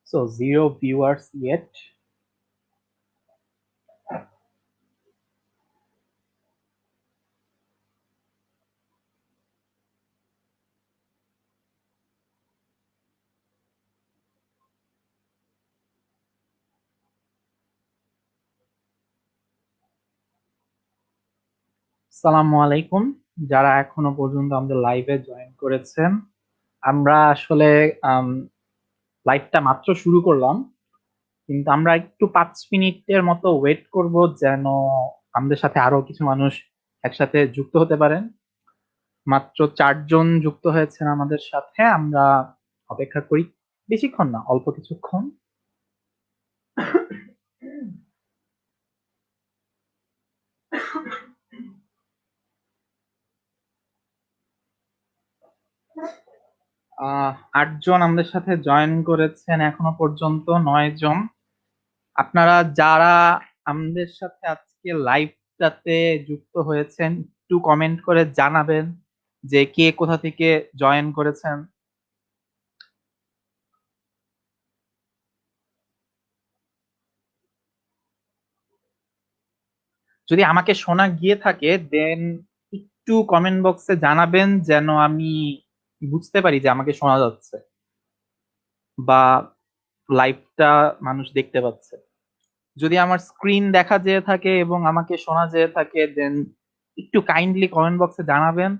So 0 viewers yet. আসসালামু আলাইকুম, যারা এখনো পর্যন্ত আমাদের লাইভে জয়েন করেছেন। আমরা আসলে লাইভটা মাত্র শুরু করলাম, কিন্তু আমরা একটু 5 মিনিটের মতো ওয়েট করব যেন আমাদের সাথে আরো কিছু মানুষ একসাথে যুক্ত হতে পারেন। মাত্র 4 জন যুক্ত হয়েছেন আমাদের সাথে। আমরা অপেক্ষা করি, বেশিক্ষণ না, অল্প কিছুক্ষণ। আহ 8 জন আমাদের সাথে জয়েন করেছেন এখনো পর্যন্ত, 9 জন। আপনারা যারা আমাদের সাথে আজকে লাইভটাতে যুক্ত হয়েছেন, একটু কমেন্ট করে জানাবেন যে কে কোথা থেকে জয়েন করেছেন। যদি আমাকে শোনা গিয়ে থাকে দেন একটু কমেন্ট বক্সে জানাবেন যেন আমি বুঝতে পারি যে আমাকে শোনা যাচ্ছে বা লাইভটা মানুষ দেখতে পাচ্ছে। যদি আমার স্ক্রিন দেখা যেয়ে থাকে এবং আমাকে শোনা যেয়ে থাকে দেন একটু কাইন্ডলি কমেন্ট বক্সে জানাবেন।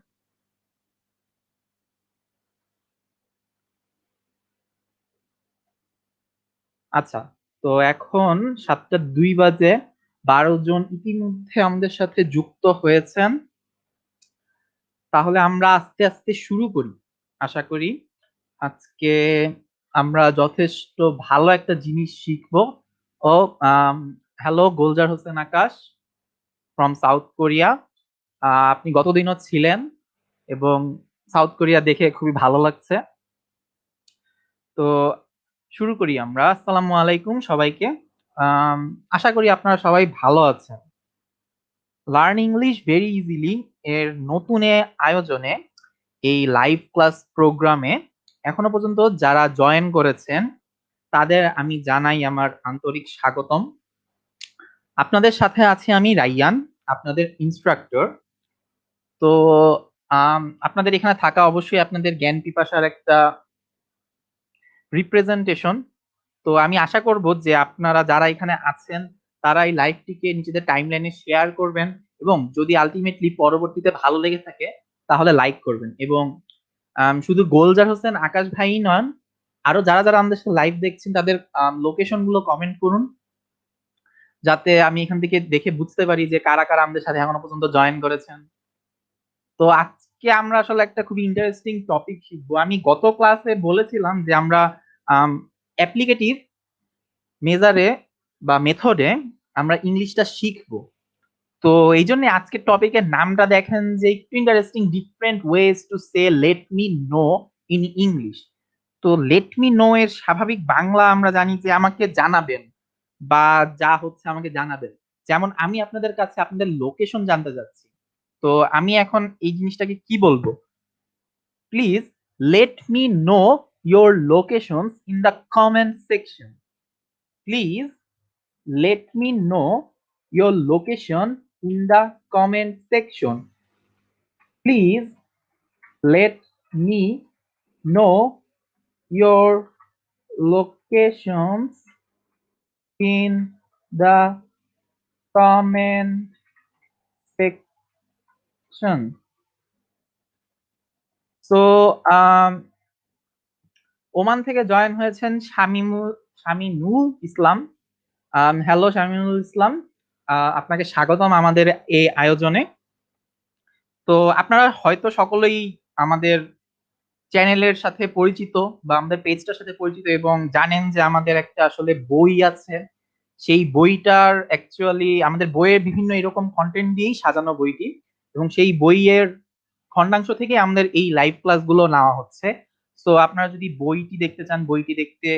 আচ্ছা, তো এখন 7টা 2 বাজে, 12 জন ইতিমধ্যে আমাদের সাথে যুক্ত হয়েছেন। তাহলে আমরা আস্তে আস্তে শুরু করি। আশা করি আজকে আমরা যথেষ্ট ভালো একটা জিনিস শিখবো। ও hello, Gulzar Hossain Akash from South Korea. আপনি গতদিনও ছিলেন এবং সাউথ কোরিয়া দেখে খুবই ভালো লাগছে। তো শুরু করি আমরা। আসসালামু আলাইকুম সবাইকে। আম, আশা করি আপনারা সবাই ভালো আছেন। লার্ন ইংলিশ ভেরি ইজিলি এর নতুন আয়োজনে, এই লাইভ ক্লাস প্রোগ্রামে এখনো পর্যন্ত যারা জয়েন করেছেন তাদের আমি জানাই আমার আন্তরিক স্বাগতম। আপনাদের সাথে আছি আমি রাইয়ান, আপনাদের ইনস্ট্রাক্টর। তো আপনাদের এখানে থাকা অবশ্যই আপনাদের জ্ঞান পিপাসার একটা রিপ্রেজেন্টেশন। তো আমি আশা করব যে আপনারা যারা এখানে আছেন তারা এই লাইভটিকে নিজেদের টাইমলাইনে শেয়ার করবেন, এবং যদি আলটিমেটলি পরবর্তীতে ভালো লেগে থাকে তাহলে লাইক করবেন। এবং শুধু গোলজার হোসেন আকাশ ভাই নন, আরো যারা যারা আমাদের সাথে লাইভ দেখছেন তাদের লোকেশন গুলো কমেন্ট করুন, যাতে আমি এখান থেকে দেখে বুঝতে পারি যে কারা কারা আমাদের সাথে এখনো পর্যন্ত জয়েন করেছেন। তো আজকে আমরা আসলে একটা খুবই ইন্টারেস্টিং টপিক শিখবো। আমি গত ক্লাসে বলেছিলাম যে আমরা অ্যাপ্লিকেটিভ মেজারে বা মেথডে আমরা ইংলিশটা শিখবো। তো এই জন্য আজকের টপিকের নামটা দেখেন যে একটু interesting, different ways to say late me know in English. তো লেট মি নো এর স্বাভাবিক বাংলা আমরা জানি যে আমাকে জানাবেন, বা যা হচ্ছে আমাকে জানাবেন। যেমন আমি আপনাদের কাছে আপনাদের লোকেশন জানতে চাচ্ছি, তো আমি এখন এই জিনিসটাকে কি বলবো? Please let me know your location in the comment section. Please let me know your location in the comment section. Please let me know your locations in the comment section. So, Oman থেকে join হয়েছেন শামিনুল ইসলাম। Hello Shaminul ইসলাম, আপনাকে স্বাগতম আমাদের এই আয়োজনে। তো আপনারা হয়তো সকলেই আমাদের চ্যানেলের সাথে পরিচিত বা আমাদের পেজটার সাথে পরিচিত এবং জানেন যে আমাদের একটা আসলে বই আছে। সেই বইটার অ্যাকচুয়ালি আমাদের বইয়ের বিভিন্ন এরকম কন্টেন্ট দিয়েই সাজানো বইটি, এবং সেই বইয়ের খণ্ডাংশ থেকে আমাদের এই লাইভ ক্লাসগুলো নেওয়া হচ্ছে। তো আপনারা যদি বইটি দেখতে চান, বইটি দেখতে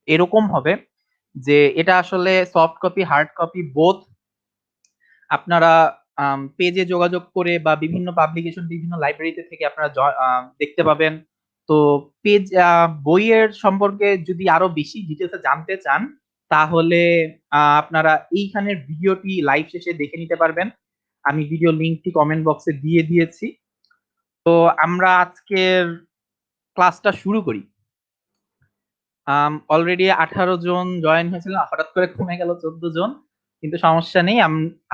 এরকম হবে যে এটা আসলে soft copy, hard copy both আপনারা পেজে যোগাযোগ করে বা বিভিন্ন পাবলিকেশন, বিভিন্ন লাইব্রেরিতে থেকে আপনারা দেখতে পাবেন। তো পেজ বইয়ের সম্পর্কে যদি আরো বেশি ডিটেলসে জানতে চান তাহলে আপনারা এইখানের ভিডিওটি লাইভ শেষে দেখে নিতে পারবেন। আমি ভিডিও লিংকটি কমেন্ট বক্সে দিয়ে দিয়েছি। তো আমরা আজকের ক্লাসটা শুরু করি। অলরেডি 18 জন জয়েন হয়েছিল, হঠাৎ করে কমে গেল 14 জন, কিন্তু সমস্যা নেই।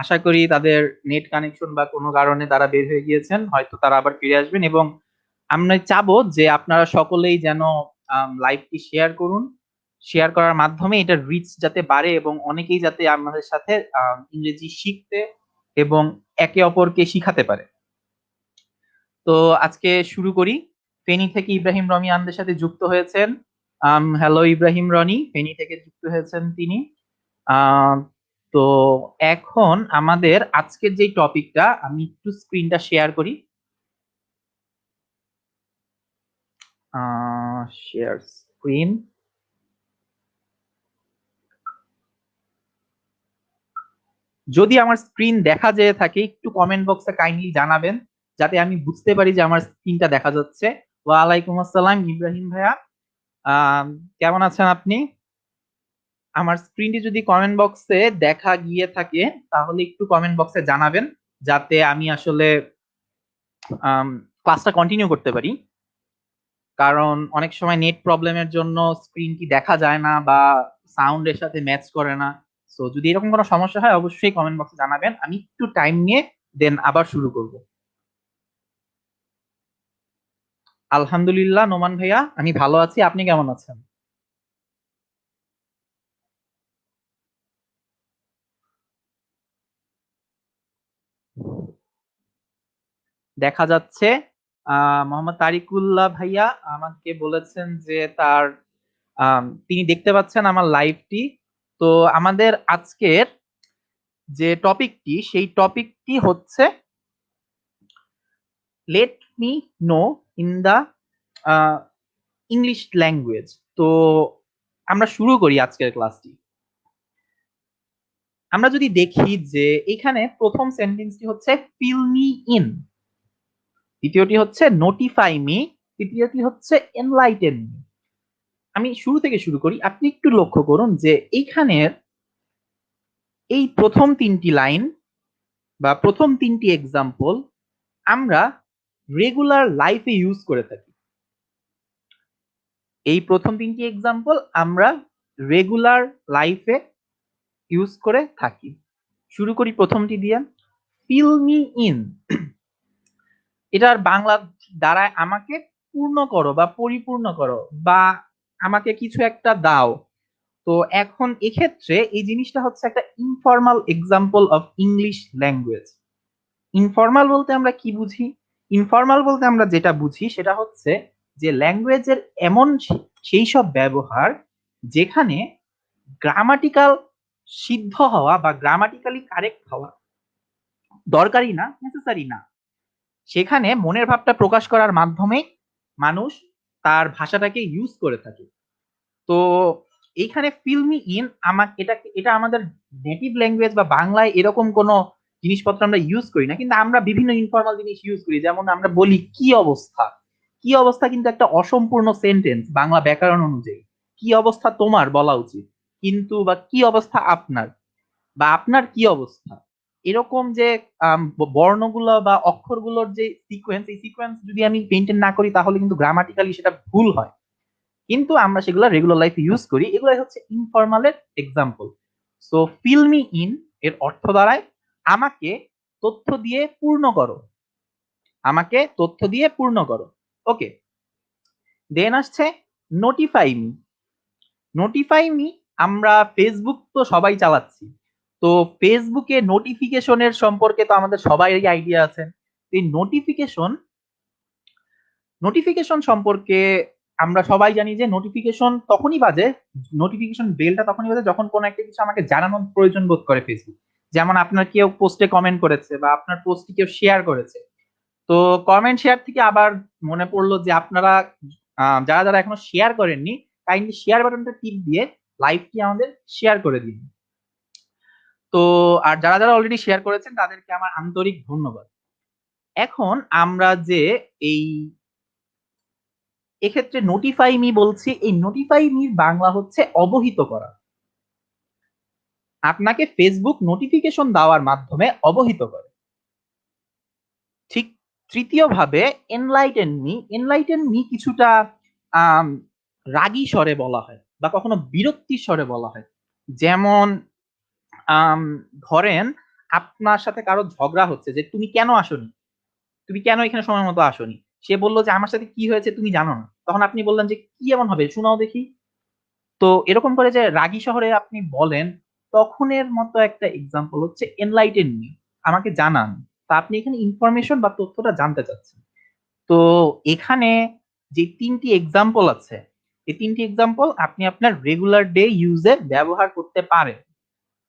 আশা করি তাদের নেট কানেকশন বা কোনো কারণে তারা বের হয়ে গিয়েছেন, হয়তো তারা আবার ফিরে আসবেন। এবং আমরা চাবো যে আপনারা সকলেই যেন লাইভটি শেয়ার করুন। শেয়ার করার মাধ্যমে এটা রিচ যাতে বাড়ে এবং অনেকেই যাতে আমাদের সাথে ইংরেজি শিখতে এবং একে অপরকে শিখাতে পারে। তো আজকে শুরু করি। ফেনী থেকে ইব্রাহিম রনি আমাদের সাথে যুক্ত হয়েছেন। হ্যালো ইব্রাহিম রনি, ফেনী থেকে যুক্ত হয়েছেন তিনি। আম, তো এখন আমাদের আজকের যে টপিকটা, আমি একটু স্ক্রিনটা শেয়ার করি। Share screen. যদি আমার স্ক্রিন দেখা যেয়ে থাকে একটু কমেন্ট বক্সে কাইন্ডলি জানাবেন, যাতে আমি বুঝতে পারি যে আমার স্ক্রিনটা দেখা যাচ্ছে। ওয়ালাইকুম আসসালাম ইব্রাহিম ভাইয়া, আম, কেমন আছেন আপনি? আমার স্ক্রিনটি যদি কমেন্ট বক্সে দেখা গিয়ে থাকে তাহলে একটু কমেন্ট বক্সে জানাবেন, যাতে আমি আসলে ক্লাসটা কন্টিনিউ করতে পারি। কারণ অনেক সময় নেট প্রবলেমের জন্য স্ক্রিনটি দেখা যায় না বা সাউন্ডের সাথে ম্যাচ করে না। সো যদি এরকম কোনো সমস্যা হয় অবশ্যই কমেন্ট বক্সে জানাবেন, আমি একটু টাইম নিয়ে দেন আবার শুরু করব। আলহামদুলিল্লাহ নোমান ভাইয়া, আমি ভালো আছি, আপনি কেমন আছেন? দেখা যাচ্ছে মোহাম্মদ তারিকুল্লাহ ভাইয়া আমাকে বলেছেন যে তার তিনি দেখতে পাচ্ছেন আমার লাইভটি। তো আমাদের আজকের যে টপিকটি, সেই টপিকটি হচ্ছে let me know in the English language. তো আমরা শুরু করি আজকের ক্লাসটি। আমরা যদি দেখি যে এখানে প্রথম সেন্টেন্সটি হচ্ছে ফিল মি ইন, দ্বিতীয়টি হচ্ছে নোটিফাই মি, তৃতীয়টি হচ্ছে এনলাইটেন মি। আমি শুরু থেকে শুরু করি। আপনি একটু লক্ষ্য করুন যে এইখানের এই প্রথম তিনটি লাইন বা প্রথম তিনটি এক্সাম্পল আমরা রেগুলার লাইফে ইউজ করে থাকি। এই প্রথম তিনটি এক্সাম্পল আমরা রেগুলার লাইফে ইউজ করে থাকি। শুরু করি প্রথমটি দিয়ে, ফিল মি ইন। এটার বাংলা দ্বারায় আমাকে পূর্ণ করো বা পরিপূর্ণ করো বা আমাকে কিছু একটা দাও। তো এখন এক্ষেত্রে এই জিনিসটা হচ্ছে একটা informal example of English language. Informal বলতে আমরা কি বুঝি? ইনফর্মাল বলতে আমরা যেটা বুঝি সেটা হচ্ছে যে ল্যাঙ্গুয়েজের এমন সেই সব ব্যবহার যেখানে গ্রামাটিক্যাল সিদ্ধ হওয়া বা গ্রামাটিক্যালি কারেক্ট হওয়া দরকারি না, নেসেসারি না, সেখানে মনের ভাবটা প্রকাশ করার মাধ্যমে মানুষ তার ভাষাটাকে ইউজ করে থাকে। তো এইখানে ফিল মি ইন, আমাকে এটা এটা আমাদের নেটিভ ল্যাঙ্গুয়েজ বা বাংলায় এরকম কোনো জিনিসপত্র আমরা ইউজ করি না, কিন্তু আমরা বিভিন্ন ইনফর্মাল জিনিস ইউজ করি। যেমন আমরা বলি কি অবস্থা। কি অবস্থা কিন্তু একটা অসম্পূর্ণ সেন্টেন্স বাংলা ব্যাকরণ অনুযায়ী। কি অবস্থা তোমার বলা উচিত, কিন্তু বা কি অবস্থা আপনার, বা আপনার কি অবস্থা। এরকম যে বর্ণগুলো বা অক্ষরগুলোর যে সিকোয়েন্স, এই সিকোয়েন্স যদি আমি মেনটেন না করি তাহলে কিন্তু গ্রামাটিক্যালি সেটা ভুল হয়। কিন্তু আমরা সেগুলো রেগুলার লাইফে ইউজ করি। এগুলাই হচ্ছে ইনফর্মালের example. So fill me in এর অর্থ দাঁড়ায় আমাকে তথ্য দিয়ে পূর্ণ করো, আমাকে তথ্য দিয়ে পূর্ণ করো। ওকে, দেন আসছে নোটিফাই মি। নোটিফাই মি, আমরা ফেসবুক তো সবাই চালাচ্ছি। তো ফেসবুকে নোটিফিকেশনের সম্পর্কে তো আমাদের সবারই আইডিয়া আছে। এই নোটিফিকেশন নোটিফিকেশন সম্পর্কে আমরা সবাই জানি যে নোটিফিকেশন তখনই বাজে, নোটিফিকেশন বেলটা তখনই বাজে যখন কোনো একটা কিছু আমাকে জানানোর প্রয়োজন বোধ করে ফেসবুক। যেমন আপনার কেউ পোস্টে কমেন্ট করেছে বা আপনার পোস্টটি কেউ শেয়ার করেছে। তো কমেন্ট শেয়ার থেকে আবার মনে পড়লো যে আপনারা যারা যারা এখনো শেয়ার করেননি, কাইন্ডলি শেয়ার বাটনটা টিপ দিয়ে লাইভটি আমাদের শেয়ার করে দিন। তো আর যারা যারা অলরেডি শেয়ার করেছেন তাদেরকে আমার আন্তরিক ধন্যবাদ। এখন আমরা যে এই এক্ষেত্রে নোটিফাই মি বলছি, এই নোটিফাই মির বাংলা হচ্ছে অবহিত করা। আপনাকে ফেসবুক নোটিফিকেশন দেওয়ার মাধ্যমে অবহিত করে। ঠিক তৃতীয় ভাবে এনলাইটেন মি কিছুটা আম, রাগী স্বরে বলা হয় বা কখনো বিরক্তির স্বরে বলা হয়। যেমন আম, ধরেন আপনার সাথে কারো ঝগড়া হচ্ছে যে তুমি কেন আসোনি, তুমি কেন এখানে সময় মতো আসোনি। সে বললো যে আমার সাথে কি হয়েছে তুমি জানো না, তখন আপনি বললেন যে কি এমন হবে শোনাও দেখি। তো এরকম করে যে রাগী শহরে আপনি বলেন, তখনের মতো একটা এক্সাম্পল হচ্ছে এনলাইটেন মি, আমাকে জানান। তা আপনি এখানে ইনফরমেশন বা তথ্যটা জানতে চাচ্ছেন। তো এখানে যে তিনটি এক্সাম্পল আছে, এই তিনটি এক্সাম্পল আপনি আপনার রেগুলার ডে ইউজে ব্যবহার করতে পারেন।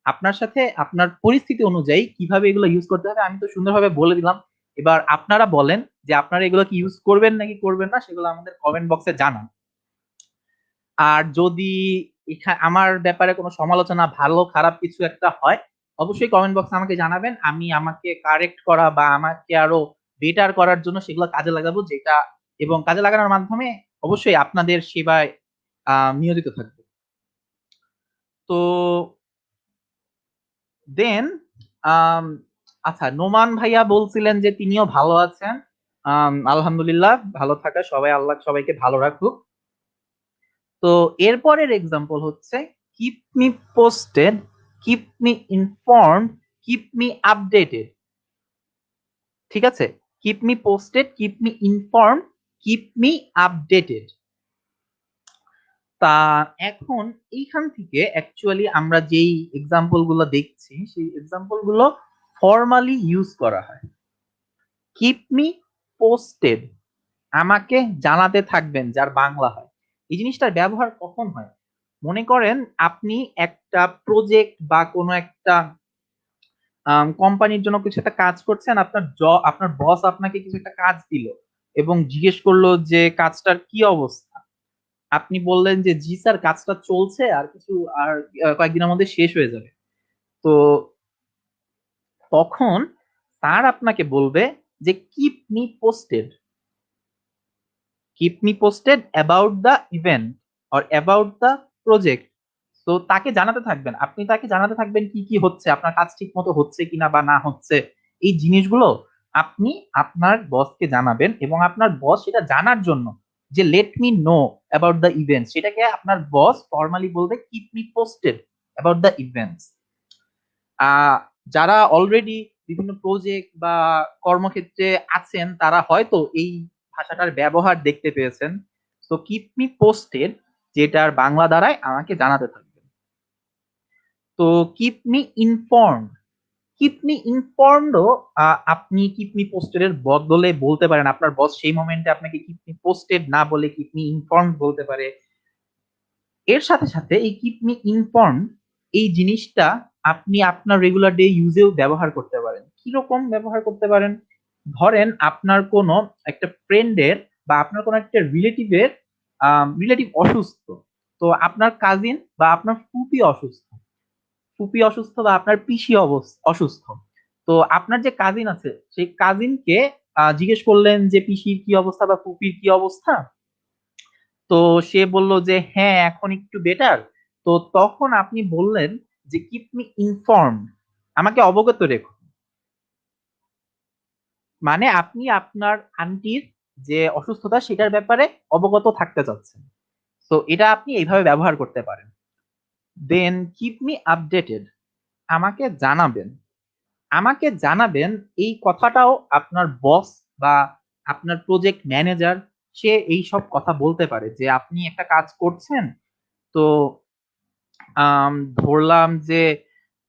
আপনার সাথে আপনার পরিস্থিতি অনুযায়ী কিভাবে এগুলো ইউজ করতে হবে আমি তো সুন্দরভাবে বলে দিলাম। এবার আপনারা বলেন যে আপনারা এগুলো কি ইউজ করবেন নাকি করবেন না, সেগুলো আমাদের কমেন্ট বক্সে জানান। আর যদি আমার ব্যাপারে কোনো সমালোচনা ভালো খারাপ কিছু একটা হয়, অবশ্যই কমেন্ট বক্সে আমাকে জানাবেন। আমি আমাকে কারেক্ট করা বা আমাকে আরো বেটার করার জন্য সেগুলো কাজে লাগাবো, যেটা এবং কাজে লাগানোর মাধ্যমে অবশ্যই আপনাদের সেবায় নিয়োজিত থাকবো। তো দেন আচ্ছা, নোমান ভাইয়া বলছিলেন যে তিনিও ভালো আছেন। আলহামদুলিল্লাহ, ভালো থাকা সবাই, আল্লাহ সবাইকে ভালো রাখুক। তো এরপরের এক্সাম্পল হচ্ছে keep me posted, keep me informed, keep me updated. ঠিক আছে, keep me posted, keep me informed, keep me updated. তা এখন এইখান থেকে অ্যাকচুয়ালি আমরা যেই এক্সাম্পল গুলো দেখছি সেই এক্সাম্পল গুলো ফর্মালি ইউজ করা হয়। কিপ মি পোস্টেড, আমাকে জানাতে থাকবেন, যার বাংলা হয়। এই জিনিসটার ব্যবহার কখন হয়? মনে করেন আপনি একটা প্রজেক্ট বা কোনো একটা কোম্পানির জন্য কিছু একটা কাজ করছেন, আপনার বস আপনাকে কিছু একটা কাজ দিল এবং জিজ্ঞেস করলো যে কাজটার কি অবস্থা। আপনি বললেন যে জি স্যার, কাজটা চলছে, আর কিছু আর কয়েকদিনের মধ্যে শেষ হয়ে যাবে। তো তখন স্যার আপনাকে বলবে যে keep me posted, keep me posted about the event or about the project. তো তাকে জানাতে থাকবেন, আপনি তাকে জানাতে থাকবেন কি কি হচ্ছে, আপনার কাজ ঠিক মতো হচ্ছে কিনা বা না হচ্ছে। এই জিনিসগুলো আপনি আপনার বসকে জানাবেন এবং আপনার বস সেটা জানার জন্য যে late me know about the events, সেটাকে আপনার বস ফর্মালি বলবে keep me posted about the events. যারা অলরেডি বিভিন্ন প্রজেক্ট বা কর্মক্ষেত্রে আছেন তারা হয়তো এই ভাষাটার ব্যবহার দেখতে পেয়েছেন। তো কিপ মি পোস্টেড, যেটার বাংলা দ্বারায় আমাকে জানাতে থাকবেন। তো keep me informed, keep me ইনফর্মডও আপনি কিপ মি পোস্টেড এর বদলে বলতে পারেন। আপনার বস সেই মোমেন্টে আপনাকে কিপ মি পোস্টেড না বলে কিপ মি ইনফর্মড বলতে পারে। এর সাথে সাথে এই কিপ মি ইনফর্ম, এই জিনিসটা আপনি আপনার রেগুলার ডে ইউজেও ব্যবহার করতে পারেন। কিরকম ব্যবহার করতে পারেন? ধরেন আপনার কোনো একটা ফ্রেন্ডের বা আপনার কোনো একটা রিলেটিভ অসুস্থ। তো আপনার কাজিন বা আপনার ফুপি অসুস্থ বা আপনার পিসি অসুস্থ। তো আপনার যে কাজিন আছে সেই কাজিনকে জিজ্ঞেস করলেন যে পিসির কি অবস্থা বা ফুপির কি অবস্থা। তো সে বলল যে হ্যাঁ এখন একটু বেটার। তো তখন আপনি বললেন যে কিপ মি ইনফর্ম, আমাকে অবগত রেখো। মানে আপনি আপনার আন্টির যে অসুস্থতা সেটার ব্যাপারে অবগত থাকতে চাচ্ছেন। তো এটা আপনি এইভাবে ব্যবহার করতে পারেন। দেন কিপ মি আপডেটেড, আমাকে জানাবেন। আমাকে জানাবেন এই কথাটাও আপনার বস বা আপনার প্রজেক্ট ম্যানেজার সে এই সব কথা বলতে পারে যে আপনি একটা কাজ করছেন। তো ধরলাম যে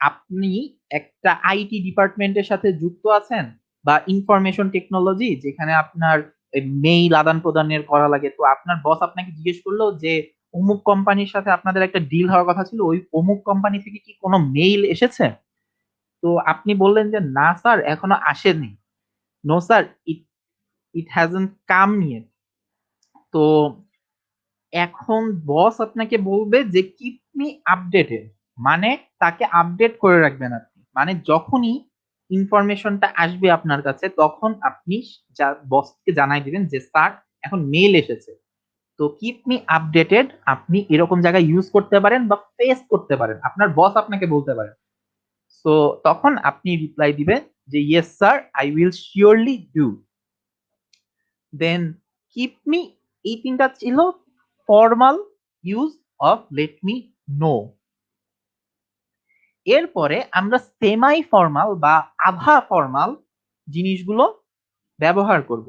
আপনি একটা আইটি ডিপার্টমেন্টের সাথে যুক্ত আছেন বা ইনফরমেশন টেকনোলজি, যেখানে আপনার মেইল আদান প্রদানের করা লাগে। তো আপনার বস আপনাকে জিজ্ঞেস করলো যে অমুক কোম্পানির সাথে আপনাদের একটা ডিল হওয়ার কথা ছিল, ওই অমুক কোম্পানি থেকে কি কোনো মেইল এসেছে? তো আপনি বললেন যে না স্যার এখনো আসেনি, নো স্যার, ইট ইট হ্যাজন্ট কাম ইয়েট। তো এখন বস আপনাকে বলবে যে কিপ মি আপডেটেড, মানে তাকে আপডেট করে রাখবেন আপনি। মানে যখনই ইনফরমেশনটা আসবে আপনার কাছে তখন আপনি বসকে জানাই দিবেন যে স্যার এখন মেইল এসেছে। তো কিপ মি আপডেটেড আপনি এরকম জায়গায় ইউজ করতে পারেন বা ফেস করতে পারেন, আপনার বস আপনাকে বলতে পারেন। সো তখন আপনি রিপ্লাই দিবেন যে yes sir, I will surely do. Then keep me, এই তিনটা ছিল formal use of let me know. এরপরে আমরা সেমাই ফর্মাল বা আধা ফর্মাল জিনিসগুলো ব্যবহার করব।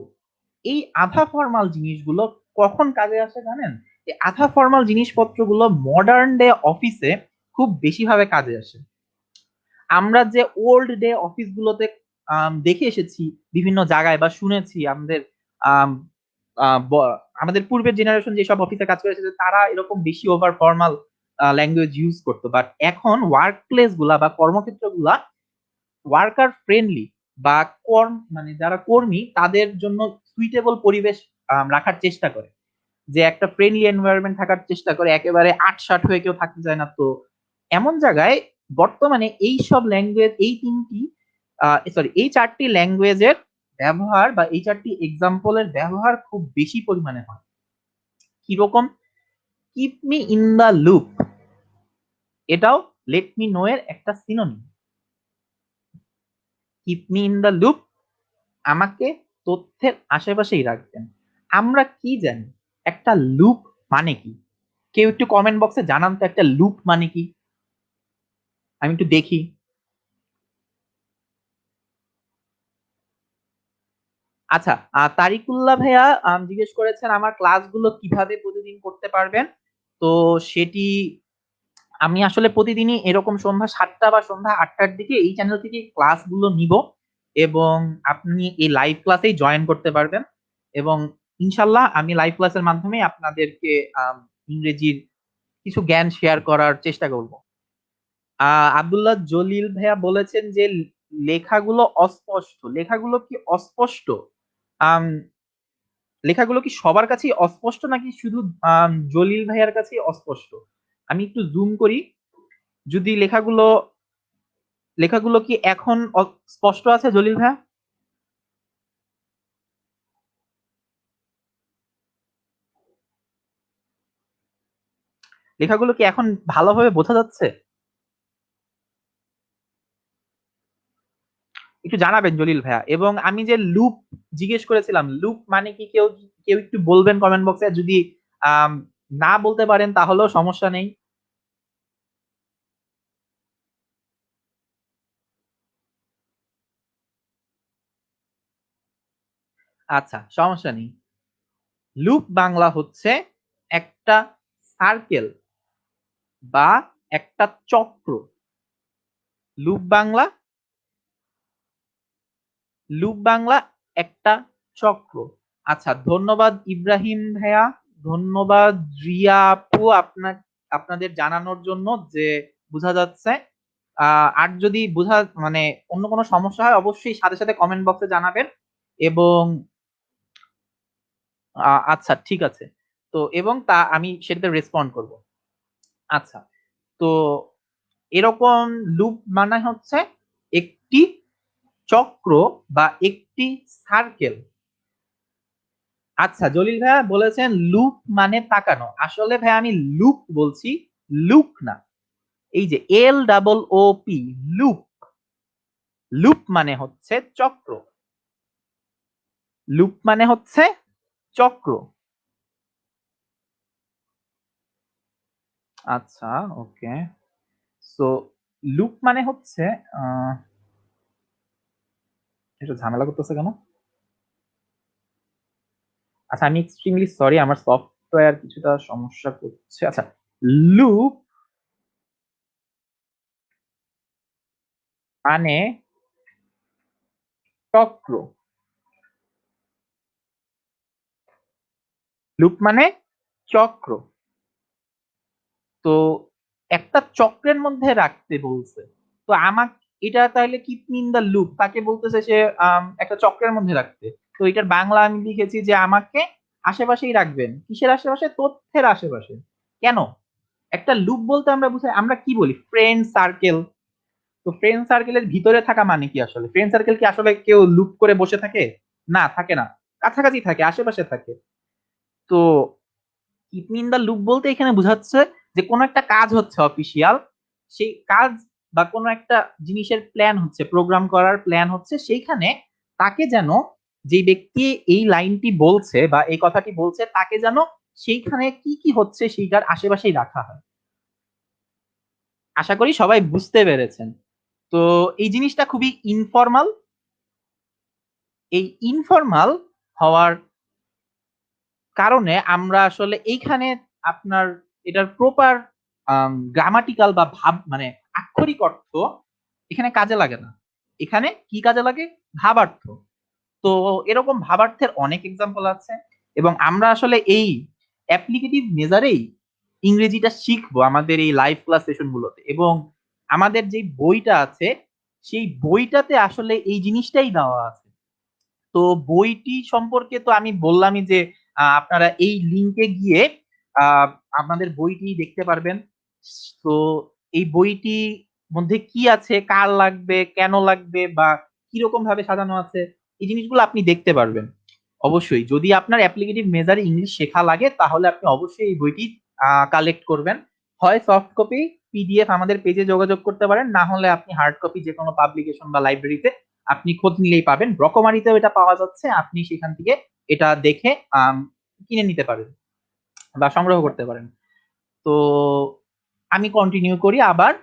এই আধা ফর্মাল জিনিসগুলো কখন কাজে আসে জানেন? এই আধা ফর্মাল জিনিসপত্রগুলো মডার্ন ডে অফিসে খুব বেশিভাবে কাজে আসে। আমরা যে ওল্ড ডে অফিসগুলোতে দেখে এসেছি বিভিন্ন জায়গায় বা শুনেছি আমাদের আম, আমাদের পূর্বের জেনারেশন যেসব অফিসে কাজ করে এসেছে তারা এরকম বেশি ওভার ফর্মাল ল্যাঙ্গুয়েজ ইউজ করতো, বাট এখন ওয়ার্ক প্লেস গুলা বা কর্মক্ষেত্র গুলা ওয়ার্কার ফ্রেন্ডলি বা কর্ম মানে যারা কর্মী তাদের জন্য সুইটেবল পরিবেশ রাখার চেষ্টা করে, যে একটা ফ্রেন্ডলি এনভায়রনমেন্ট থাকার চেষ্টা করে, একেবারে আটসাট হয়ে কেউ থাকতে চায় না। তো এমন জায়গায় বর্তমানে এই সব ল্যাঙ্গুয়েজ, এই তিনটি সরি এই চারটি ল্যাঙ্গুয়েজের ব্যবহার বা এই চারটি এক্সাম্পলের ব্যবহার খুব বেশি পরিমাণে হয়। কিরকম? Keep me in the loop, এটাও লেট মি নো এর একটা synonym. Keep me in the loop, আমাকে তথ্যের আশেপাশেই রাখবেন। আমরা কি জানি একটা লুপ মানে কি? কেউ একটু কমেন্ট বক্সে জানান তো একটা লুপ মানে কি, আমি একটু দেখি। আচ্ছা, তারিকুল্লাহ ভাইয়া জিজ্ঞেস করেছেন আমার ক্লাসগুলো কিভাবে প্রতিদিন করতে পারবেন। তো সেটি আমি আসলে প্রতিদিনই এরকম সন্ধ্যা 7টা বা সন্ধ্যা 8টার দিকে এই চ্যানেল থেকে ক্লাসগুলো নিব, এবং আপনি এই লাইভ ক্লাসেই জয়েন করতে পারবেন। এবং ইনশাল্লাহ আমি লাইভ ক্লাসের মাধ্যমে আপনাদেরকে ইংরেজির কিছু জ্ঞান শেয়ার করার চেষ্টা করব। আব্দুল্লাহ জলিল ভাইয়া বলেছেন যে লেখাগুলো অস্পষ্ট। লেখাগুলো কি অস্পষ্ট? আম, লেখাগুলো কি সবার কাছেই অস্পষ্ট নাকি শুধু জলিল ভাইয়ার কাছেই অস্পষ্ট? আমি একটু জুম করি। যদি লেখাগুলো লেখাগুলো কি এখন স্পষ্ট আছে জলিল ভাইয়া? লেখাগুলো কি এখন ভালোভাবে বোঝা যাচ্ছে? একটু জানাবেন জলিল ভাইয়া। এবং আমি যে লুপ জিজ্ঞেস করেছিলাম, লুপ মানে কি, কেউ কেউ একটু বলবেন কমেন্ট বক্সে। যদি আম, না বলতে পারেন তাহলেও সমস্যা নেই। আচ্ছা, সমস্যা নেই। লুপ বাংলা হচ্ছে একটা সার্কেল বা একটা চক্র। লুপ বাংলা, লুপ বাংলা একটা চক্র। আচ্ছা, ধন্যবাদ ইব্রাহিম ভাইয়া, ধন্যবাদ রিয়া আপু, আপনাদের জানানোর জন্য যে বোঝা যাচ্ছে। আর যদি বোঝা মানে অন্য কোনো সমস্যা হয় অবশ্যই সাথে সাথে কমেন্ট বক্সে জানাবেন। এবং আচ্ছা, ঠিক আছে। তো এবং তা আমি সেটাতে রেসপন্ড করব। আচ্ছা, তো এরকম লুপ মানে হচ্ছে একটি চক্র বা একটি সার্কেল। আচ্ছা, জলিল ভাইয়া বলেছেন লুপ মানে তাকানো। আসলে ভাই আমি লুপ বলছি, লুক না। এই যে LOOP, লুপ। লুপ মানে হচ্ছে চক্র, লুপ মানে হচ্ছে চক্র। আচ্ছা, ওকে। সো লুপ মানে হচ্ছে আহ একটু ঝামেলা করতেছে কেন? আচ্ছা, আমি এক্সট্রিমলি সরি, আমার সফটওয়্যার কিছুটা সমস্যা করছে। আচ্ছা, লুপ মানে চক্র, লুপ মানে চক্র। তো একটা চক্রের মধ্যে রাখতে বলছে। তো আমাকে এটা তাহলে keep me in the loop, তাকে বলতেছে সে একটা চক্রের মধ্যে রাখতে। তো এটার বাংলা আমি লিখেছি যে আমাকে আশেপাশেই রাখবেন। কিসের আশেপাশে? তথ্যের আশেপাশে। কেন? একটা লুপ বলতে আমরা বুঝি, আমরা কি বলি? Friend circle. তো ফ্রেন্ড সার্কেলের ভিতরে থাকা মানে কি আসলে? ফ্রেন্ড সার্কেল কি আসলে কেউ লুপ করে বসে থাকে? না, থাকে না। কাছাকাছি থাকে, আশেপাশে থাকে। তো keep me in the loop বলতে এখানে বোঝাচ্ছে যে কোনো একটা কাজ হচ্ছে অফিসিয়াল, সেই কাজ বা কোনো একটা জিনিসের প্ল্যান হচ্ছে, প্রোগ্রাম করার প্ল্যান হচ্ছে, সেইখানে তাকে যেন, যে ব্যক্তি এই লাইনটি বলছে বা এই কথাটি বলছে, তাকে যেন সেইখানে কি কি হচ্ছে সেইটার আশেপাশেই রাখা হয়। আশা করি সবাই বুঝতে পেরেছেন। তো এই জিনিসটা খুবই ইনফর্মাল। এই ইনফর্মাল হওয়ার কারণে আমরা আসলে এইখানে আপনার এটার প্রপার গ্রামাটিক্যাল বা ভাব মানে আক্ষরিক অর্থ এখানে কাজে লাগে না। এখানে কি কাজে লাগে? ভাবার্থ। তো এরকম ভাবার্থের অনেক এক্সাম্পল আছে, এবং আমরা আসলে এই অ্যাপ্লিকেটিভ মেজারেই ইংরেজিটা শিখবো আমাদের এই লাইভ ক্লাস সেশন গুলোতে। এবং আমাদের যে বইটা আছে সেই বইটাতে আসলে এই জিনিসটাই দেওয়া আছে। তো বইটি সম্পর্কে তো আমি বললামই যে আপনারা এই লিংকে গিয়ে আহ, আপনাদের বইটি দেখতে পারবেন। তো এই বইটি মধ্যে কি আছে, কার লাগবে, কেন লাগবে, বা কিরকম ভাবে সাজানো আছে, এই জিনিসগুলো আপনি দেখতে পারবেন। অবশ্যই যদি আপনার অ্যাপ্লিকেটিভ মেজারে ইংলিশ শেখা লাগে তাহলে আপনি অবশ্যই এই বইটি কালেক্ট করবেন। হয় সফট কপি, পিডিএফ আমাদের পেজে যোগাযোগ করতে পারেন, না হলে আপনি হার্ড কপি যে কোনো পাবলিকেশন বা লাইব্রেরিতে আপনি খোঁজ নিলেই পাবেন। রকমারিতেও এটা পাওয়া যাচ্ছে, আপনি সেখান থেকে এটা দেখে কিনে নিতে পারেন বা সংগ্রহ করতে পারেন। তো আমি কন্টিনিউ করি আবার।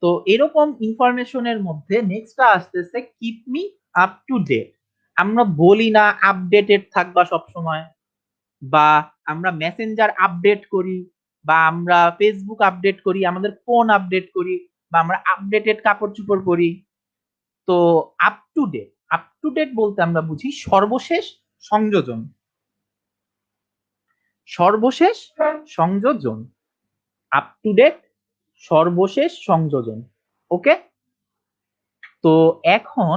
তো এরকম ইনফরমেশনের মধ্যে নেক্সটটা আসতেছে keep me up to date. আমরা বলি না আপডেটেড থাকবা সব সময়, বা আমরা মেসেঞ্জার আপডেট করি, বা আমরা ফেসবুক আপডেট করি, আমাদের ফোন আপডেট করি, বা আমরা আপডেটেড কাপড় চোপড় পরি। তো up to date, up to date বলতে আমরা বুঝি সর্বশেষ সংযোজন, সর্বশেষ সংযোজন, আপ টু ডেট সর্বশেষ সংযোজন। ওকে। তো এখন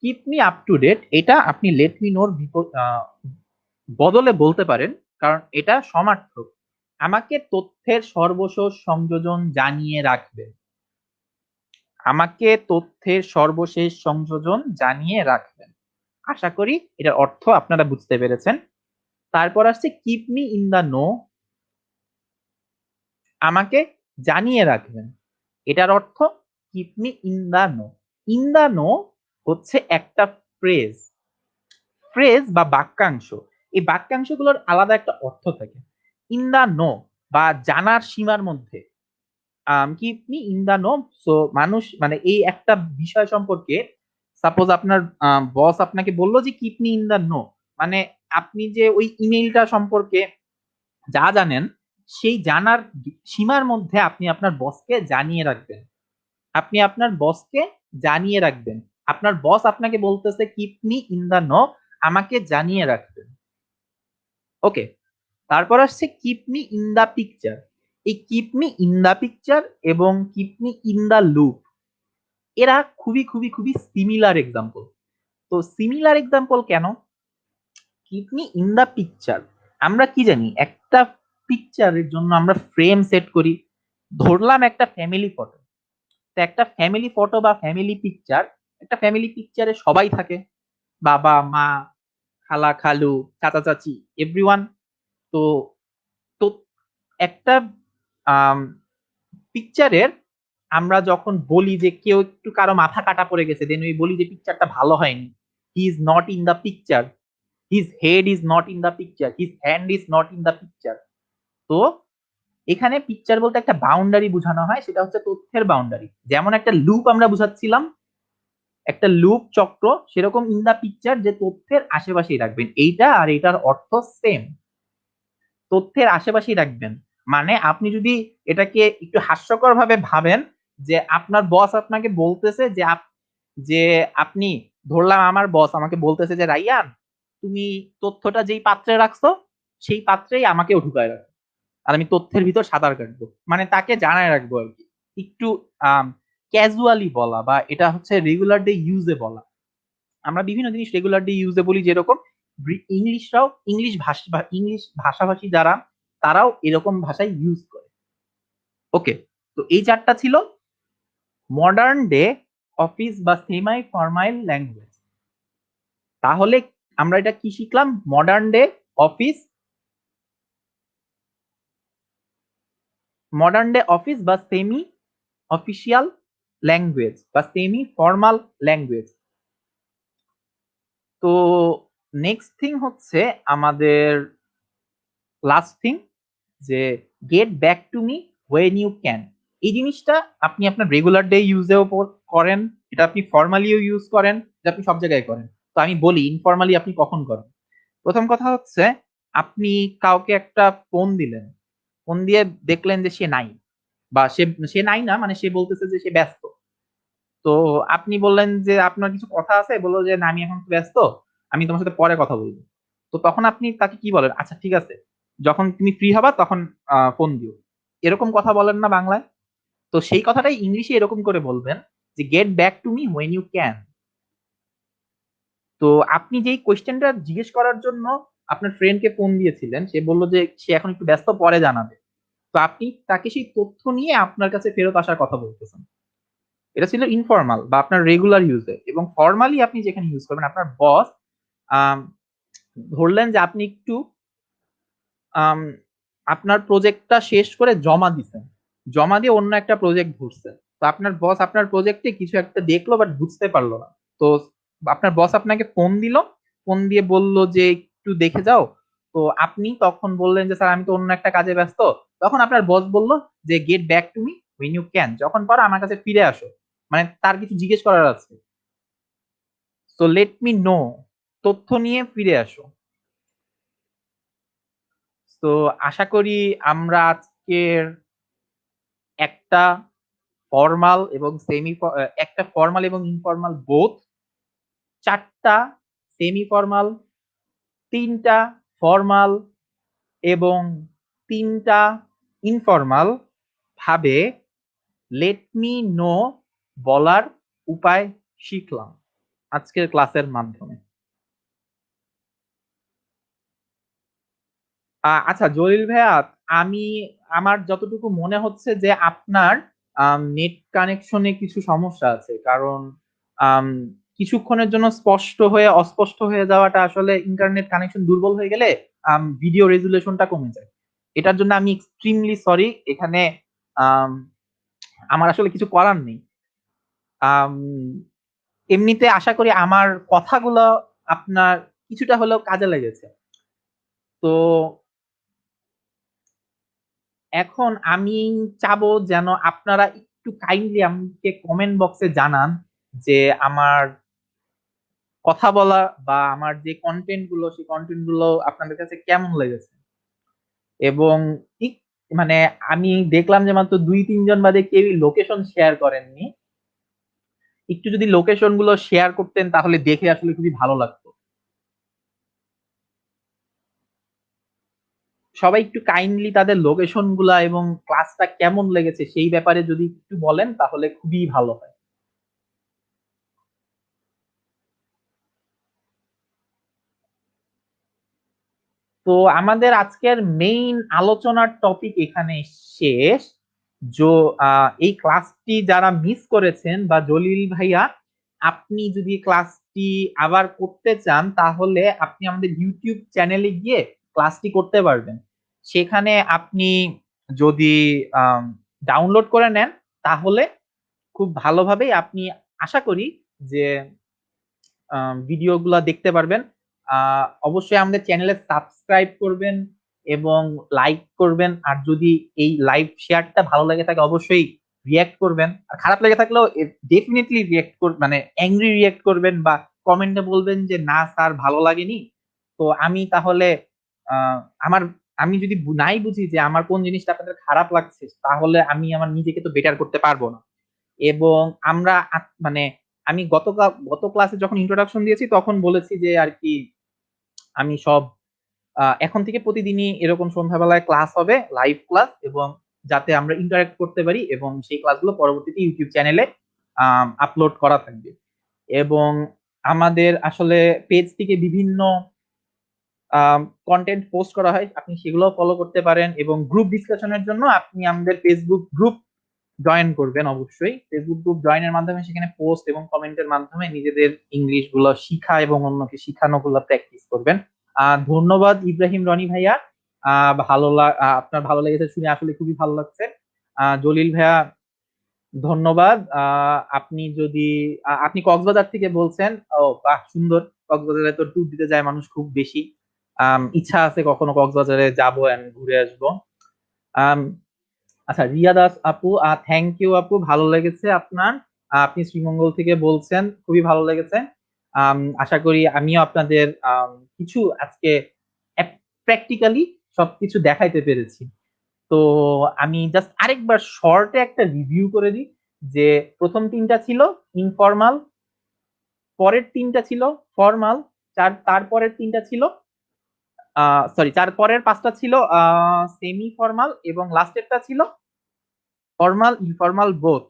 keep me up to date এটা আপনি লেট মি নোর বদলে বলতে পারেন, কারণ এটা সমার্থক। আমাকে তথ্যের সর্বশেষ সংযোজন জানিয়ে রাখবে, আমাকে তথ্যের সর্বশেষ সংযোজন জানিয়ে রাখবেন। আশা করি এটার অর্থ আপনারা বুঝতে পেরেছেন। তারপর আসছে keep me in the know, আমাকে জানিয়ে রাখবেন। এটার অর্থ keep me in the know. In the know হচ্ছে একটা ফ্রেজ, ফ্রেজ বা বাক্যাংশ। এই বাক্যাংশগুলোর আলাদা একটা অর্থ থাকে। ইন দা নো বা জানার সীমার মধ্যে, keep me in the know. So মানুষ মানে এই একটা বিষয় সম্পর্কে, সাপোজ আপনার বস আপনাকে বললো যে keep me in the know, মানে আপনি যে ওই ইমেইলটা সম্পর্কে যা জানেন সেই জানার সীমার মধ্যে আপনি আপনার বসকে জানিয়ে রাখবেন। আপনি আপনার বসকে জানিয়ে রাখবেন। আপনার বস আপনাকে বলতেছে keep me in the know, আমাকে জানিয়ে রাখবেন। ওকে। তারপর আসছে keep me in the picture. এই keep me in the picture এবং keep me in the loop, এরা খুবই খুবই খুবই সিমিলার এক্সাম্পল। তো সিমিলার এক্সাম্পল কেন? Keep me in the picture, আমরা কি জানি একটা পিকচারের জন্য আমরা ফ্রেম সেট করি। ধরলাম একটা ফ্যামিলি ফটো। তো একটা ফ্যামিলি ফটো বা ফ্যামিলি পিকচার, একটা ফ্যামিলি পিকচারে সবাই থাকে, বাবা মা, খালা খালু, চাচা চাচি, এভরিওয়ান। তো তো একটা পিকচারের আমরা যখন বলি যে কেউ একটু কারো মাথা কাটা পড়ে গেছে, দেন ওই বলি যে পিকচারটা ভালো হয়নি, he is not in the picture, his head is not in the picture, his hand is not in the picture. তো এখানে পিকচার বলতে একটা বাউন্ডারি বোঝানো হয়, সেটা হচ্ছে তথ্যের বাউন্ডারি। যেমন একটা লুপ আমরা বুঝাচ্ছিলাম, একটা লুপ চক্র, সেরকম ইন দা পিকচার যে তথ্যের আশেপাশেই রাখবেন। এইটা আর এটার অর্থ সেম, তথ্যের আশেপাশেই রাখবেন। মানে আপনি যদি এটাকে একটু হাস্যকর ভাবে ভাবেন, যে আপনার বস আপনাকে বলতেছে যে আপনি, ধরলাম আমার বস আমাকে বলতেছে যে রাইয়ান, তুমি তথ্যটা যেই পাত্রে রাখছো সেই পাত্রেই আমাকেও ঢুকায় রাখো, আর আমি তথ্যের ভিতর সাঁতার কাটবো। মানে তাকে জানায় রাখবো আর কি, একটু ক্যাজুয়ালি বলা, বা এটা হচ্ছে রেগুলার ডে ইউজে বলা। আমরা বিভিন্ন জিনিস রেগুলার ডে ইউজে বলি, যেরকম ইংলিশরাও, ইংলিশ ভাষাভাষী যারা, তারাও এরকম ভাষায় ইউজ করে। ওকে। তো এই চারটা ছিল মডার্ন ডে অফিস বা সেমাই ফরমাল ল্যাঙ্গুয়েজ। তাহলে আমরা এটা কি শিখলাম? Modern day office modern day office বা সেমি অফিসিয়াল ল্যাঙ্গুয়েজ বা সেমি ফর্মাল ল্যাঙ্গুয়েজ। তো নেক্সট থিং হচ্ছে আমাদের লাস্ট থিং, যে get back to me when you can. এই জিনিসটা আপনি আপনার রেগুলার ডে ইউজেও করেন, এটা আপনি ফর্মালিও ইউজ করেন, এটা আপনি সব জায়গায় করেন। তো আমি বলি ইনফর্মালি আপনি কখন করেন। প্রথম কথা হচ্ছে, আপনি কাউকে একটা ফোন দিলেন, ফোন দিয়ে দেখলেন যে সে নাই, বা সে সে নাই না মানে সে বলতেছে যে সে ব্যস্ত। তো আপনি বললেন যে আপনার কিছু কথা আছে, বললো যে না আমি এখন একটু ব্যস্ত, আমি তোমার সাথে পরে কথা বলবো। তো তখন আপনি তাকে কি বলেন? আচ্ছা ঠিক আছে, যখন তুমি ফ্রি হবা তখন ফোন দিও। এরকম কথা বলেন না বাংলায়? তো সেই কথাটাই ইংলিশে এরকম করে বলবেন, যে get back to me when you can. তো আপনি যেই কোয়েশ্চেনটা জিজ্ঞেস করার জন্য আপনার ফ্রেন্ডকে ফোন দিয়েছিলেন, সে বললো যে সে এখন একটু ব্যস্ত, পরে জানাবে। তো আপনি তাকে সেই তথ্য নিয়ে আপনার কাছে ফেরত আসার কথা বলতেছেন। এটা ছিল ইনফর্মাল বা আপনার রেগুলার ইউজে। এবং ফর্মালি আপনি যেখানে ইউজ করবেন, আপনার বস ধরলেন যে আপনি একটু আম, আপনার প্রজেক্টটা শেষ করে জমা দিচ্ছেন, জমা দিয়ে অন্য একটা প্রজেক্ট ধরছেন। তো আপনার বস আপনার প্রজেক্টে কিছু একটা দেখলো বাট বুঝতে পারলো না। তো আপনার বস আপনাকে ফোন দিল, ফোন দিয়ে বলল যে একটু দেখে যাও। তো আপনি তখন বললেন যে স্যার আমি তো অন্য একটা কাজে ব্যস্ত। তখন আপনার বস বলল যে get back to me when you can, যখন পারো আমার কাছে ফিরে আসো, মানে তার কিছু জিজ্ঞেস করার আছে। তো লেট মি নো, তথ্য নিয়ে ফিরে আসো। তো আশা করি আমরা আজকের একটা ফর্মাল এবং সেমি, একটা ফর্মাল এবং ইনফর্মাল বোথ, চারটা সেমি ফর্মাল, তিনটা ফর্মাল এবং তিনটা ইনফর্মাল ভাবে লেট মি নো বলার উপায় শিখলাম আজকের ক্লাসের মাধ্যমে। আচ্ছা জলিল ভাইয়া, আমি আমার যতটুকু মনে হচ্ছে যে আপনার নেট কানেকশনে কিছু সমস্যা আছে, কারণ আম, কিছুক্ষণের জন্য স্পষ্ট হয়ে অস্পষ্ট হয়ে যাওয়াটা আসলে ইন্টারনেট কানেকশন দুর্বল হয়ে গেলে ভিডিও রেজুলেশনটা কমে যায়। এটার জন্য আমি এক্সট্রিমলি সরি। এখানে আম, আমার আসলে কিছু করার নেই। আম, এমনিতে আশা করি আমার কথাগুলো আপনার কিছুটা হলেও কাজে লেগেছে। তো এখন আমি চাবো যেন আপনারা একটু কাইন্ডলি আমাকে কমেন্ট বক্সে জানান যে আমার কথা বলা বা আমার যে কন্টেন্ট গুলো, সেই কন্টেন্ট গুলো আপনাদের কাছে কেমন লেগেছে। এবং ঠিক মানে আমি দেখলাম যে মাত্র 2-3 জন বাদে কেউই লোকেশন শেয়ার করেননি। একটু যদি লোকেশন গুলো শেয়ার করতেন তাহলে দেখে আসলে খুবই ভালো লাগতো। সবাই একটু কাইন্ডলি তাদের লোকেশন গুলা এবং ক্লাসটা কেমন লেগেছে সেই ব্যাপারে যদি একটু বলেন তাহলে খুবই ভালো হয়। তো আমাদের আজকের মেইন আলোচনার টপিক এখানে শেষ। এই ক্লাসটি যারা মিস করেছেন বা জলিল ভাইয়া, আপনি যদি ক্লাসটি আবার করতে চান তাহলে আপনি আমাদের ইউটিউব চ্যানেলে গিয়ে ক্লাসটি করতে পারবেন। সেখানে আপনি যদি ডাউনলোড করে নেন তাহলে খুব ভালোভাবেই আপনি, আশা করি যে ভিডিওগুলো দেখতে পারবেন। অবশ্যই আমাদের চ্যানেলে সাবস্ক্রাইব করবেন এবং লাইক করবেন। আর যদি এই লাইভ শেয়ারটা ভালো লাগে থাকে অবশ্যই রিয়াক্ট করবেন। আর খারাপ লেগে থাকলেও ডেফিনেটলি রিয়াক্ট মানে অ্যাংরি রিয়াক্ট করবেন বা কমেন্টে বলবেন যে না স্যার ভালো লাগেনি। তো আমি তাহলে আহ, আমার আমি যদি নাই বুঝি যে আমার কোন জিনিসটা আপনাদের খারাপ লাগছে, তাহলে আমি আমার নিজেকে তো বেটার করতে পারবো না। এবং আমরা মানে আমি গত ক্লাসে যখন ইন্ট্রোডাকশন দিয়েছি তখন বলেছি যে আর কি আমি সব এখন থেকে প্রতিদিনই এরকম সন্ধ্যাবেলায় ক্লাস হবে, লাইভ ক্লাস, এবং যাতে আমরা ইন্টারেক্ট করতে পারি এবং সেই ক্লাসগুলো পরবর্তীতে ইউটিউব চ্যানেলে আপলোড করা থাকবে। এবং আমাদের আসলে পেজ থেকে বিভিন্ন কন্টেন্ট পোস্ট করা হয়, আপনি সেগুলো ফলো করতে পারেন। এবং গ্রুপ ডিসকাশনের জন্য আপনি আমাদের ফেসবুক গ্রুপ জয়েন করবেন। অবশ্যই ফেসবুক গ্রুপ জয়েনের মাধ্যমে সেখানে পোস্ট এবং কমেন্টের মাধ্যমে নিজেদের ইংলিশ গুলো শিখা এবং অন্যকে শিখানো গুলো প্র্যাকটিস করবেন। ধন্যবাদ ইব্রাহিম রনি ভাইয়া। আপনার ভালো লেগেছে শুনে আসলে খুবই ভালো লাগছে। জলিল ভাইয়া, ধন্যবাদ। আপনি যদি আপনি কক্সবাজার থেকে বলছেন, ও বাহ সুন্দর। কক্সবাজারে তো ট্যুর দিতে যায় মানুষ খুব বেশি। ইচ্ছা আছে কখনো কক্সবাজারে যাবো এন্ড ঘুরে আসবো। আম, আচ্ছা, রিয়া দাস আপু, থ্যাংক ইউ আপু, ভালো লেগেছে আপনার। আপনি শ্রীমঙ্গল থেকে বলছেন, খুবই ভালো লেগেছে। আশা করি আমিও আপনাদের কিছু আজকে প্র্যাকটিক্যালি সবকিছু দেখাইতে পেরেছি। তো আমি জাস্ট আরেকবার শর্টে একটা রিভিউ করে দিই যে প্রথম তিনটা ছিল ইনফর্মাল, পরের তিনটা ছিল ফর্মাল, তারপরের তিনটা ছিল সরি, চার পরের পাঁচটা ছিল সেমি ফর্মাল, এবং লাস্টেরটা ছিল ফর্মাল ইনফর্মাল বোথ।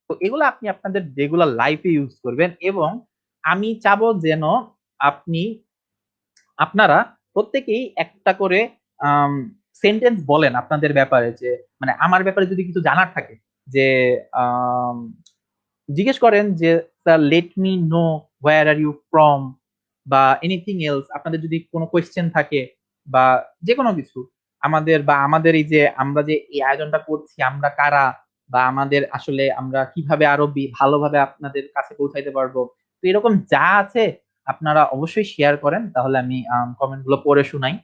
তো এগুলো আপনি আপনাদের রেগুলার লাইফে ইউজ করবেন, এবং আমি চাবো যেন আপনি আপনারা প্রত্যেকেই একটা করে সেন্টেন্স বলেন আপনাদের ব্যাপারে, যে মানে আমার ব্যাপারে যদি কিছু জানার থাকে, যে আম, জিজ্ঞেস করেন যে sir let me know where are you from, বা এনিথিং এলস, আপনাদের যদি কোনো কোয়েশ্চেন থাকে বা যে কোনো কিছু, আমাদের এই যে আমরা যে এই আয়োজনটা করছি আমরা কারা, বা আমাদের আসলে আমরা কিভাবে আরো ভালোভাবে আপনাদের কাছে পৌঁছাইতে পারবো, তো এরকম যা আছে আপনারা অবশ্যই শেয়ার করেন, তাহলে আমি কমেন্ট গুলো পড়ে শুনাই।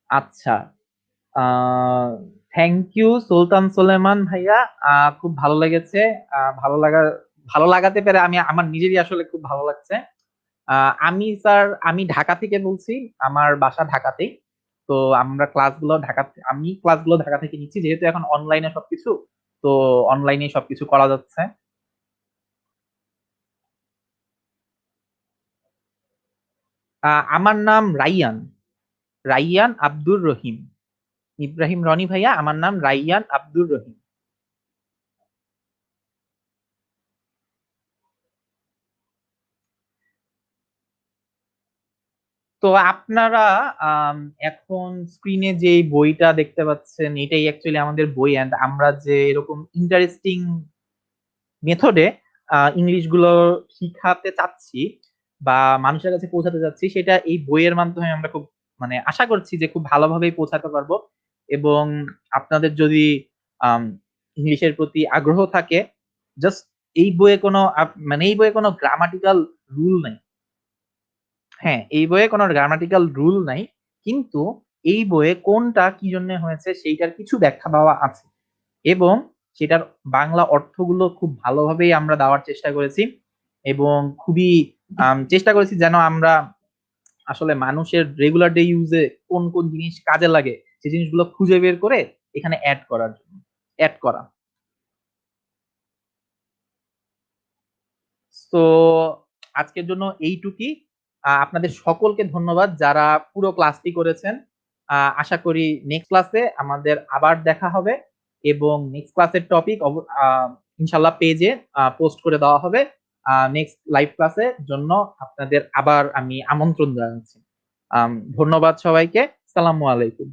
আচ্ছা, থ্যাংক ইউ সুলতান সুলেমান ভাইয়া। খুব ভালো লেগেছে। ভালো লাগাতে পেরে আমি আমার নিজেরই আসলে খুব ভালো লাগছে। আমি ঢাকা থেকে বলছি, আমার বাসা ঢাকাতেই। তো আমি ক্লাসগুলো ঢাকা থেকে নিচ্ছি, যেহেতু এখন অনলাইনে সবকিছু, তো অনলাইনে সবকিছু করা যাচ্ছে। আমার নাম রাইয়ান, রাইয়ান আব্দুর রহিম। ইব্রাহিম রনি ভাইয়া, আমার নাম রাইয়ান আব্দুর রহিম। তো আপনারা আম, এখন স্ক্রিনে যে বইটা দেখতে পাচ্ছেন, এটাই অ্যাকচুয়ালি আমাদের বই, এন্ড আমরা যে এরকম ইন্টারেস্টিং মেথডে ইংলিশ গুলো শিখাতে চাচ্ছি বা মানুষের কাছে পৌঁছাতে চাচ্ছি, সেটা এই বইয়ের মাধ্যমে আমরা খুব মানে আশা করছি যে খুব ভালোভাবেই পৌঁছাতে পারবো। এবং আপনাদের যদি আম, ইংলিশের প্রতি আগ্রহ থাকে, জাস্ট এই বইয়ে কোনো গ্রামাটিক্যাল রুল নাই। হ্যাঁ, এই বইয়ে কোনো গ্রামাটিক্যাল রুল নাই, কিন্তু এই বইয়ে কোনটা কি জন্য হয়েছে সেইটার কিছু ব্যাখ্যা দেওয়া আছে, এবং সেটার বাংলা অর্থগুলো খুব ভালোভাবেই আমরা দেওয়ার চেষ্টা করেছি, এবং খুবই চেষ্টা করেছি যেন আমরা আসলে মানুষের রেগুলার ডে ইউজে কোন কোন জিনিস কাজে লাগে সেই জিনিসগুলো খুঁজে বের করে এখানে অ্যাড করা। তো আজকের জন্য এইটুকুই। আপনাদের সকলকে ধন্যবাদ যারা পুরো ক্লাসটি করেছেন। আশা করি নেক্সট ক্লাসে আমাদের আবার দেখা হবে, এবং নেক্সট ক্লাসের টপিক ইনশাল্লাহ পেজে পোস্ট করে দেওয়া হবে। নেক্সট লাইভ ক্লাসের জন্য আপনাদের আবার আমি আমন্ত্রণ জানাচ্ছি। ধন্যবাদ সবাইকে। সালামু আলাইকুম।